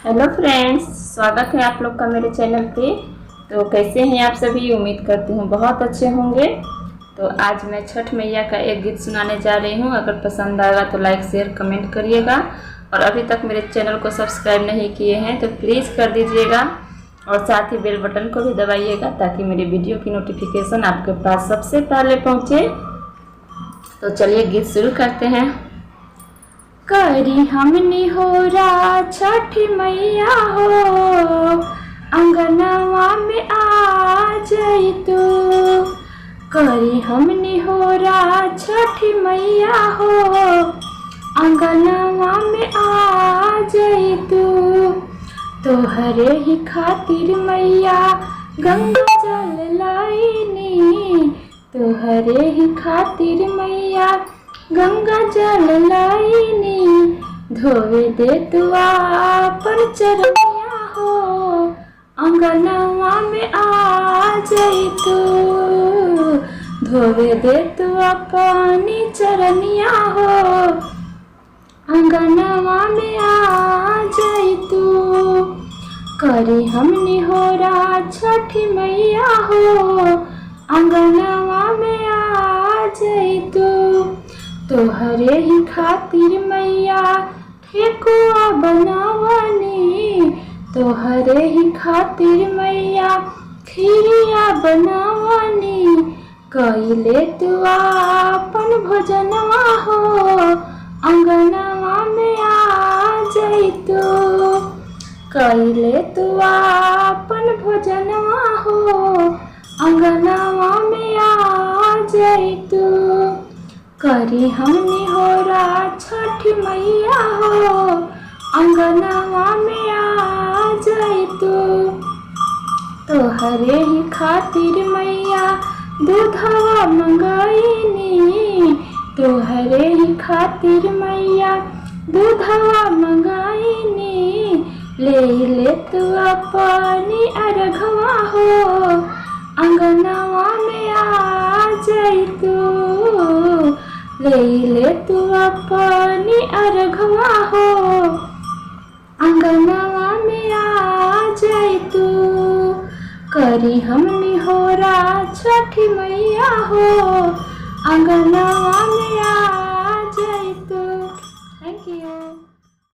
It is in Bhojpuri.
हेलो फ्रेंड्स, स्वागत है आप लोग का मेरे चैनल पे। तो कैसे हैं आप सभी? उम्मीद करती हूँ बहुत अच्छे होंगे। तो आज मैं छठ मैया का एक गीत सुनाने जा रही हूँ। अगर पसंद आएगा तो लाइक शेयर कमेंट करिएगा, और अभी तक मेरे चैनल को सब्सक्राइब नहीं किए हैं तो प्लीज़ कर दीजिएगा, और साथ ही बेल बटन को भी दबाइएगा ताकि मेरी वीडियो की नोटिफिकेशन आपके पास सबसे पहले पहुँचे। तो चलिए गीत शुरू करते हैं। करी हमनी होरा छठी मैया हो, अंगनवा में आ जाई तू। करी हमनी होरा छठी मैया हो, अंगनवा में आ जाई तू। तोहरे ही खातिर मैया गंगा जल लाइनी, तोहरे ही खातिर मैया गंगा जल लाइनी। धोवे दे तू आपन चरनिया हो, अंगनवा में आ जाई तू। धोवे दे तू अपनी चरनिया हो, अंगनवा में आ जाई तू। करी हमनी होरा छठी मैया हो, अंगनवा में आ जाई तू। तोहरे ही खातिर मैया ठेकुआ बनावनी, तोहरे ही खातिर मैया खीरिया बनावनी। कइले तू आपन भोजनवा हो, अंगनवा में आ जाई तू। कइले तू आपन भोजनवा हो, अंगनवा में आ जाई तू। करी हमनी होरा छठी मैया हो, अंगनवा में आ जाई तू। तोहरे ही खातिर मैया दूधवा मंगाईनी, तोहरे ही खातिर मैया दूधवा मंगाईनी। ले तू अपनी अर्घवा हो, अंगनवा में आ जाई तू। ले तू अपनी अर्घवा हो, अंगनवा में आ जाई तू। करी हमनी होरा छठी मैया हो, अंगनवा में आ